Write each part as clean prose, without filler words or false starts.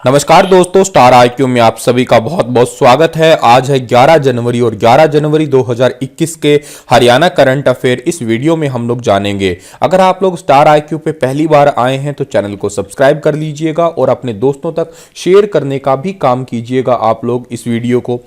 नमस्कार दोस्तों, star IQ में आप सभी का बहुत बहुत स्वागत है। आज है 11 जनवरी और 11 जनवरी 2021 के हरियाणा करंट अफेयर इस वीडियो में हम लोग जानेंगे। अगर आप लोग स्टार आईक्यू पे पहली बार आए हैं तो चैनल को सब्सक्राइब कर लीजिएगा और अपने दोस्तों तक शेयर करने का भी काम कीजिएगा आप लोग इस वीडियो को।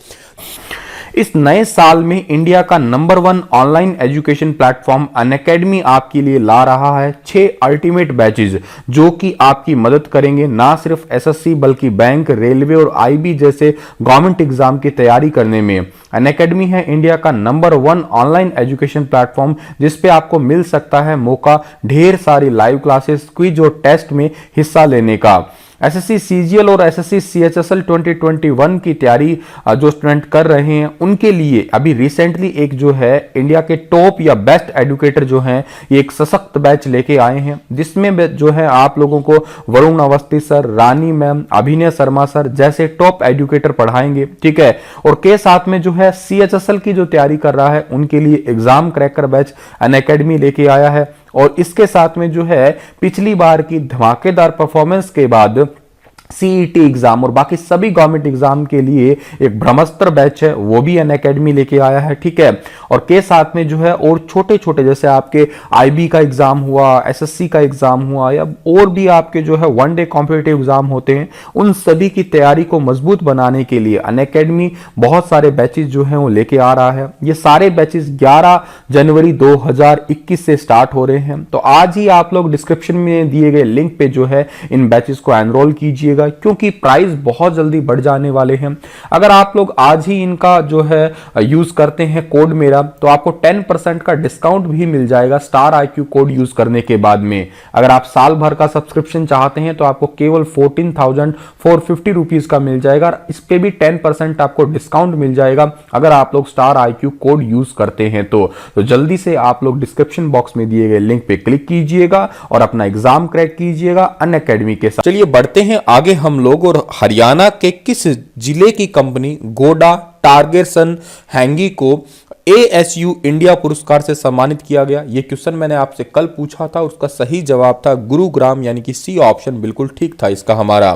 इस नए साल में इंडिया का number 1 online education platform Unacademy आपके लिए ला रहा है 6 अल्टीमेट बैचेज जो कि आपकी मदद करेंगे ना सिर्फ एसएससी बल्कि बैंक, रेलवे और आईबी जैसे गवर्नमेंट एग्जाम की तैयारी करने में। अनअकैडमी है इंडिया का नंबर 1 ऑनलाइन एजुकेशन प्लेटफॉर्म जिसपे आपको मिल सकता है मौका ढेर सारी लाइव क्लासेस, क्विज और टेस्ट में हिस्सा लेने का। एसएससी सीजीएल और एसएससी सीएचएसएल 2021 की तैयारी जो स्टूडेंट कर रहे हैं उनके लिए अभी रिसेंटली एक जो है इंडिया के टॉप या बेस्ट एजुकेटर जो हैं ये एक सशक्त बैच लेके आए हैं जिसमें जो है आप लोगों को वरुण अवस्थी सर, रानी मैम, अभिनय शर्मा सर जैसे टॉप एजुकेटर पढ़ाएंगे, ठीक है। और के साथ में जो है सीएचएसएल की जो तैयारी कर रहा है उनके लिए एग्जाम क्रैकर बैच अनअकैडमी लेके आया है। और इसके साथ में जो है पिछली बार की धमाकेदार परफॉर्मेंस के बाद सीईटी एग्जाम और बाकी सभी गवर्नमेंट एग्जाम के लिए एक ब्रह्मास्त्र बैच है वो भी अनअकैडमी लेके आया है, ठीक है। और के साथ में जो है और छोटे छोटे जैसे आपके आईबी का एग्जाम हुआ, एसएससी का एग्जाम हुआ या और भी आपके जो है वन डे कॉम्पिटिटिव एग्जाम होते हैं उन सभी की तैयारी को मजबूत बनाने के लिए अनअकैडमी बहुत सारे बैचेस जो है वो लेके आ रहा है। ये सारे बैचेस 11 जनवरी 2021 से स्टार्ट हो रहे हैं। तो आज ही आप लोग डिस्क्रिप्शन में दिए गए लिंक पे जो है इन बैचेस को एनरोल कीजिएगा क्योंकि प्राइस बहुत जल्दी बढ़ जाने वाले हैं। अगर आप लोग आज ही इनका जो है यूज करते हैं कोड मेरा तो आपको 10% का डिस्काउंट भी मिल जाएगा स्टार आईक्यू कोड यूज करने के बाद में। अगर आप साल भर का सब्सक्रिप्शन चाहते हैं तो आपको केवल 14,450 रुपीज का मिल जाएगा। इस पे भी 10% आपको डिस्काउंट मिल जाएगा अगर आप लोग स्टार आईक्यू कोड यूज करते हैं तो जल्दी से आप लोग डिस्क्रिप्शन बॉक्स में दिए गए लिंक पे क्लिक कीजिएगा और अपना एग्जाम क्रैक कीजिएगा अनअकैडमी के साथ। चलिए बढ़ते हैं आगे हम लोग और हरियाणा के किस जिले की कंपनी गोडा टारगेसन हैंगी को एएसयू इंडिया पुरस्कार से सम्मानित किया गया। यह क्वेश्चन मैंने आपसे कल पूछा था, उसका सही जवाब था गुरुग्राम, यानी कि सी ऑप्शन बिल्कुल ठीक था इसका हमारा।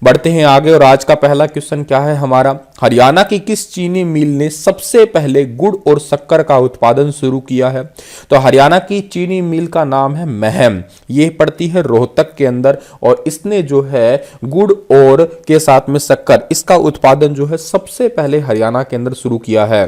बढ़ते हैं आगे और आज का पहला क्वेश्चन क्या है हमारा, हरियाणा की किस चीनी मिल ने सबसे पहले गुड़ और शक्कर का उत्पादन शुरू किया है? तो हरियाणा की चीनी मिल का नाम है महम, ये पड़ती है रोहतक के अंदर और इसने जो है गुड़ और के साथ में शक्कर इसका उत्पादन जो है सबसे पहले हरियाणा के अंदर शुरू किया है।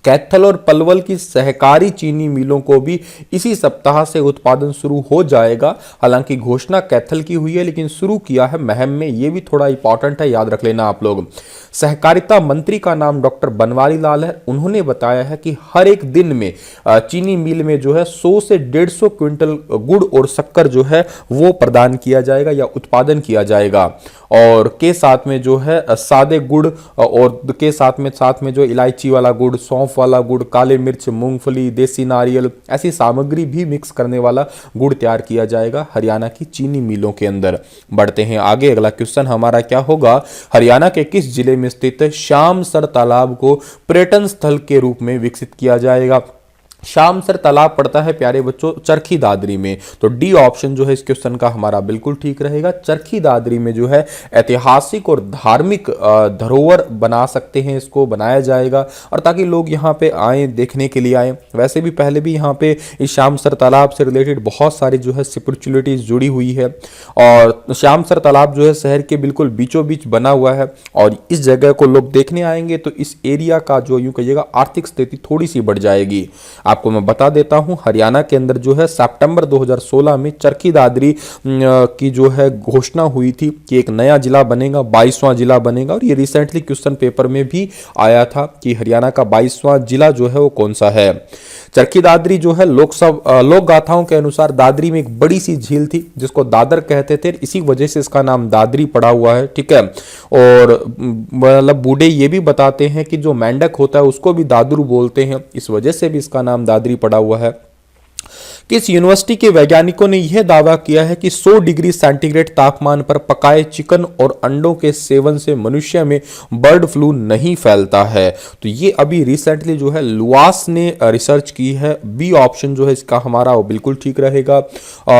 कैथल और पलवल की सहकारी चीनी मिलों को भी इसी सप्ताह से उत्पादन शुरू हो जाएगा। हालांकि घोषणा कैथल की हुई है लेकिन शुरू किया है महम में, ये भी थोड़ा इंपॉर्टेंट है, याद रख लेना आप लोग। सहकारिता मंत्री का नाम डॉक्टर बनवारी लाल है। उन्होंने बताया है कि हर एक दिन में चीनी मिल में जो है 100 से 150 क्विंटल गुड़ और शक्कर जो है वो प्रदान किया जाएगा या उत्पादन किया जाएगा। और के साथ में जो है सादे गुड़ और के साथ में जो इलायची वाला गुड़, सौंफ वाला गुड़, काले मिर्च, मूंगफली, देसी नारियल ऐसी सामग्री भी मिक्स करने वाला गुड़ तैयार किया जाएगा हरियाणा की चीनी मिलों के अंदर। बढ़ते हैं आगे, अगला क्वेश्चन हमारा क्या होगा, हरियाणा के किस जिले में स्थित श्यामसर तालाब को पर्यटन स्थल के रूप में विकसित किया जाएगा? श्यामसर तालाब पड़ता है प्यारे बच्चों चरखी दादरी में। तो डी ऑप्शन जो है इस क्वेश्चन का हमारा बिल्कुल ठीक रहेगा। चरखी दादरी में जो है ऐतिहासिक और धार्मिक धरोहर बना सकते हैं, इसको बनाया जाएगा और ताकि लोग यहाँ पे आए, देखने के लिए आए। वैसे भी पहले भी यहाँ पे इस श्यामसर तालाब से रिलेटेड बहुत सारी जो है स्पिरिचुअलिटीज जुड़ी हुई है और श्यामसर तालाब जो है शहर के बिल्कुल बीचों बीच बना हुआ है और इस जगह को लोग देखने आएंगे तो इस एरिया का जो यूं कहिएगा आर्थिक स्थिति थोड़ी सी बढ़ जाएगी। आपको मैं बता देता हूं हरियाणा के अंदर जो है सितंबर 2016 में चरखी दादरी की जो है घोषणा हुई थी कि एक नया जिला बनेगा, 22वां जिला बनेगा और ये रिसेंटली क्वेश्चन पेपर में भी आया था कि हरियाणा का 22वां जिला जो है वो कौन सा है। चरखी दादरी जो है लोक गाथाओं के अनुसार दादरी में एक बड़ी सी झील थी जिसको दादर कहते थे, इसी वजह से इसका नाम दादरी पड़ा हुआ है, ठीक है। और मतलब बूढ़े ये भी बताते हैं कि जो मेंढक होता है उसको भी दादरू बोलते हैं, इस वजह से भी इसका नाम दादरी पड़ा हुआ है। किस यूनिवर्सिटी के वैज्ञानिकों ने यह दावा किया है कि 100 डिग्री सेंटीग्रेड तापमान पर पकाए चिकन और अंडों के सेवन से मनुष्य में बर्ड फ्लू नहीं फैलता है? तो ये अभी रिसेंटली जो है लुआस ने रिसर्च की है। बी ऑप्शन जो है इसका हमारा वो बिल्कुल ठीक रहेगा।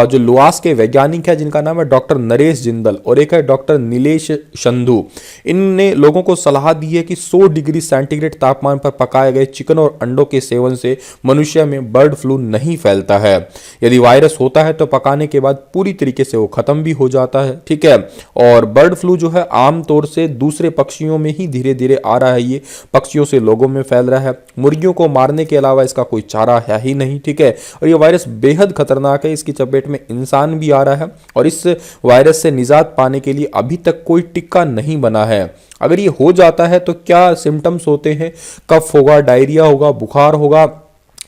जो लुआस के वैज्ञानिक है जिनका नाम है डॉक्टर नरेश जिंदल और एक है डॉक्टर नीलेश संधू, इनने लोगों को सलाह दी है कि 100 डिग्री सेंटीग्रेड तापमान पर पकाए गए चिकन और अंडों के सेवन से मनुष्य में बर्ड फ्लू नहीं फैलता है। यदि वायरस होता है तो पकाने के बाद पूरी तरीके से वो खत्म भी हो जाता है, ठीक है। और बर्ड फ्लू जो है आमतौर से दूसरे पक्षियों में ही धीरे धीरे आ रहा है, ये पक्षियों से लोगों में फैल रहा है। मुर्गियों को मारने के अलावा इसका कोई चारा है ही नहीं, ठीक है। और ये वायरस बेहद खतरनाक है, इसकी चपेट में इंसान भी आ रहा है और इस वायरस से निजात पाने के लिए अभी तक कोई टिक्का नहीं बना है। अगर ये हो जाता है तो क्या सिम्टम्स होते हैं? कफ होगा, डायरिया होगा, बुखार होगा,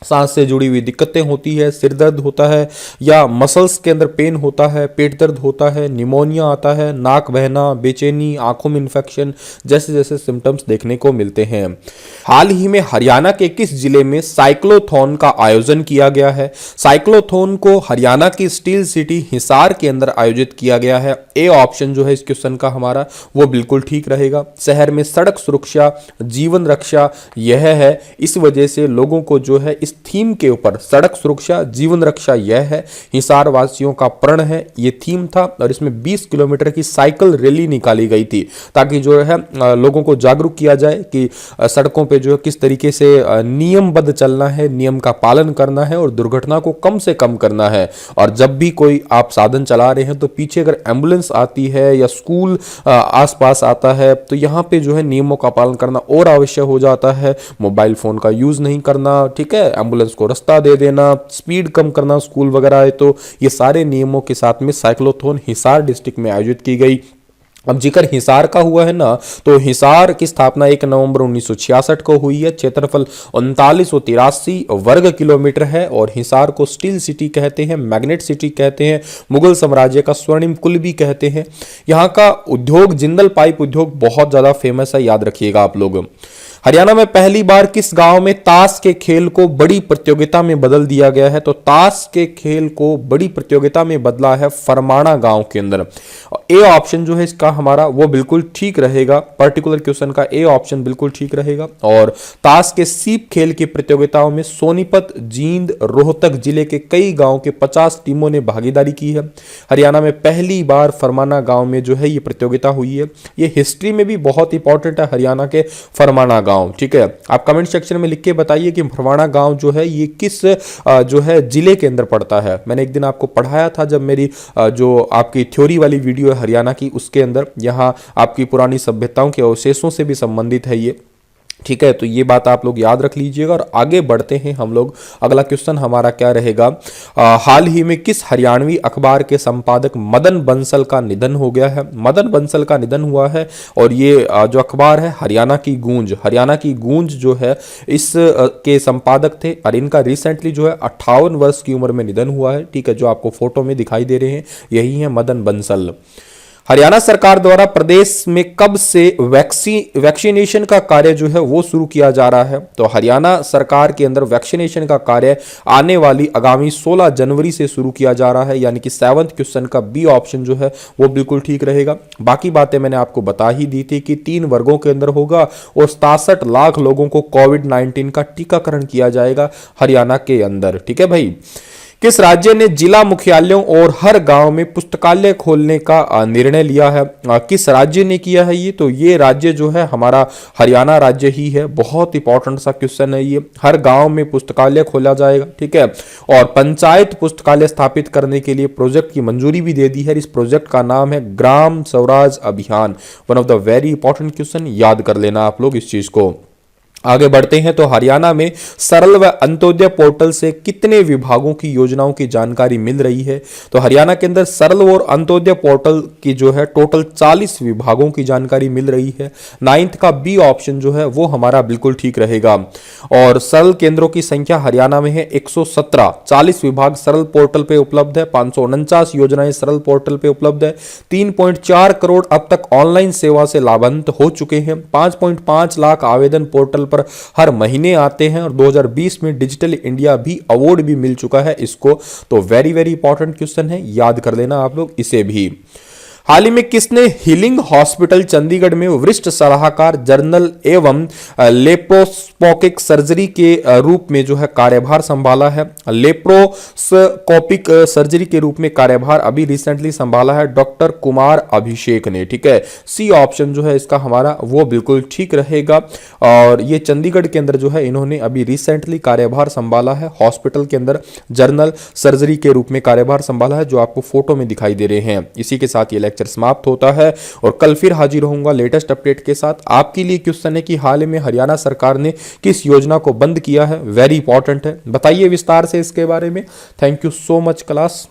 सांस से जुड़ी हुई दिक्कतें होती है, सिर दर्द होता है या मसल्स के अंदर पेन होता है, पेट दर्द होता है, निमोनिया आता है, नाक बहना, बेचैनी, आंखों में इन्फेक्शन जैसे जैसे सिम्टम्स देखने को मिलते हैं। हाल ही में हरियाणा के किस जिले में साइक्लोथॉन का आयोजन किया गया है? साइक्लोथॉन को हरियाणा की स्टील सिटी हिसार के अंदर आयोजित किया गया है। ए ऑप्शन जो है इस क्वेश्चन का हमारा वो बिल्कुल ठीक रहेगा। शहर में सड़क सुरक्षा जीवन रक्षा यह है, इस वजह से लोगों को जो है इस थीम के ऊपर सड़क सुरक्षा जीवन रक्षा यह है, हिसार वासियों का प्रण है, ये थीम था। और इसमें 20 किलोमीटर की साइकिल रैली निकाली गई थी ताकि जो है लोगों को जागरूक किया जाए कि सड़कों पे जो है किस तरीके से नियमबद्ध चलना है, नियम का पालन करना है और दुर्घटना को कम से कम करना है। और जब भी कोई आप साधन चला रहे हैं तो पीछे अगर एम्बुलेंस आती है या स्कूल आसपास आता है तो यहाँ पे जो है नियमों का पालन करना और आवश्यक हो जाता है। मोबाइल फोन का यूज नहीं करना, ठीक है, एम्बुलेंस को रास्ता दे देना, स्पीड कम करना स्कूल वगैरह है, तो ये सारे नियमों के साथ में साइक्लोथॉन हिसार डिस्ट्रिक्ट में आयोजित की गई। अब जिक्र हिसार का हुआ है ना, तो हिसार की स्थापना 1 नवंबर 1966 को हुई है। क्षेत्रफल 3983 वर्ग किलोमीटर है और हिसार को स्टील सिटी कहते हैं, मैग्नेट सिटी कहते हैं, मुगल साम्राज्य का स्वर्णिम कुल भी कहते हैं। यहाँ का उद्योग जिंदल पाइप उद्योग बहुत ज्यादा फेमस है, याद रखिएगा आप लोग। हरियाणा में पहली बार किस गांव में ताश के खेल को बड़ी प्रतियोगिता में बदल दिया गया है? तो ताश के खेल को बड़ी प्रतियोगिता में बदला है फरमाना गांव के अंदर। ए ऑप्शन जो है इसका हमारा वो बिल्कुल ठीक रहेगा। पर्टिकुलर क्वेश्चन का ए ऑप्शन बिल्कुल ठीक रहेगा। और ताश के सीप खेल की प्रतियोगिताओं में सोनीपत, जींद, रोहतक जिले के कई गांव के 50 टीमों ने भागीदारी की है। हरियाणा में पहली बार फरमाना गांव में जो है ये प्रतियोगिता हुई है। ये हिस्ट्री में भी बहुत इंपॉर्टेंट है, हरियाणा के फरमाना गांव, ठीक है। आप कमेंट सेक्शन में लिख के बताइए कि फरमाना गांव जो है ये किस जो है जिले के अंदर पड़ता है। मैंने एक दिन आपको पढ़ाया था जब मेरी जो आपकी थ्योरी वाली वीडियो है हरियाणा की, उसके अंदर यहाँ आपकी पुरानी सभ्यताओं के अवशेषों से भी संबंधित है ये, ठीक है। तो ये बात आप लोग याद रख लीजिएगा। और आगे बढ़ते हैं हम लोग। अगला क्वेश्चन हमारा क्या रहेगा? हाल ही में किस हरियाणवी अखबार के संपादक मदन बंसल का निधन हो गया है? मदन बंसल का निधन हुआ है और ये जो अखबार है हरियाणा की गूंज जो है इस के संपादक थे और इनका रिसेंटली जो है 58 वर्ष की उम्र में निधन हुआ है, ठीक है। जो आपको फोटो में दिखाई दे रहे हैं यही है मदन बंसल। हरियाणा सरकार द्वारा प्रदेश में कब से वैक्सीनेशन का कार्य जो है वो शुरू किया जा रहा है? तो हरियाणा सरकार के अंदर वैक्सीनेशन का कार्य आने वाली आगामी 16 जनवरी से शुरू किया जा रहा है, यानी कि 7th क्वेश्चन का बी ऑप्शन जो है वो बिल्कुल ठीक रहेगा। बाकी बातें मैंने आपको बता ही दी थी कि 3 वर्गों के अंदर होगा और 67 लाख लोगों को कोविड-19 का टीकाकरण किया जाएगा हरियाणा के अंदर, ठीक है भाई। किस राज्य ने जिला मुख्यालयों और हर गांव में पुस्तकालय खोलने का निर्णय लिया है? किस राज्य ने किया है ये? तो ये राज्य जो है हमारा हरियाणा राज्य ही है। बहुत इंपॉर्टेंट सा क्वेश्चन है ये। हर गांव में पुस्तकालय खोला जाएगा, ठीक है। और पंचायत पुस्तकालय स्थापित करने के लिए प्रोजेक्ट की मंजूरी भी दे दी है। इस प्रोजेक्ट का नाम है Gram Swaraj Abhiyan. One of the very important question, याद कर लेना आप लोग इस चीज को। आगे बढ़ते हैं तो हरियाणा में सरल व अंत्योदय पोर्टल से कितने विभागों की योजनाओं की जानकारी मिल रही है? तो हरियाणा के अंदर सरल और अंत्योदय पोर्टल की जो है टोटल 40 विभागों की जानकारी मिल रही है। 9th का बी ऑप्शन जो है वो हमारा बिल्कुल ठीक रहेगा। और सरल केंद्रों की संख्या हरियाणा में है 117। 40 विभाग सरल पोर्टल पे उपलब्ध है। 549 योजनाएं सरल पोर्टल पे उपलब्ध है। 3.4 करोड़ अब तक ऑनलाइन सेवा से लाभान्वित हो चुके हैं। 5.5 लाख आवेदन पोर्टल पर हर महीने आते हैं, और 2020 में डिजिटल इंडिया भी अवार्ड भी मिल चुका है इसको। तो वेरी वेरी इंपॉर्टेंट क्वेश्चन है, याद कर लेना आप लोग इसे भी। हाल ही में किसने हीलिंग हॉस्पिटल चंडीगढ़ में वरिष्ठ सलाहकार जनरल एवं लेप्रोस्कोपिक सर्जरी के रूप में जो है कार्यभार संभाला है? लेप्रोस्कोपिक सर्जरी के रूप में कार्यभार अभी रिसेंटली संभाला है डॉक्टर कुमार अभिषेक ने। ठीक है, सी ऑप्शन जो है इसका हमारा वो बिल्कुल ठीक रहेगा। और ये चंडीगढ़ के अंदर जो है इन्होंने अभी रिसेंटली कार्यभार संभाला है, हॉस्पिटल के अंदर जनरल सर्जरी के रूप में कार्यभार संभाला है, जो आपको फोटो में दिखाई दे रहे हैं। इसी के साथ ये लेक्चर समाप्त होता है और कल फिर हाजिर होऊंगा लेटेस्ट अपडेट के साथ। आपके लिए क्वेश्चन है कि हाल ही में हरियाणा सरकार ने किस योजना को बंद किया है? वेरी इंपॉर्टेंट है, बताइए विस्तार से इसके बारे में। Thank you so much class.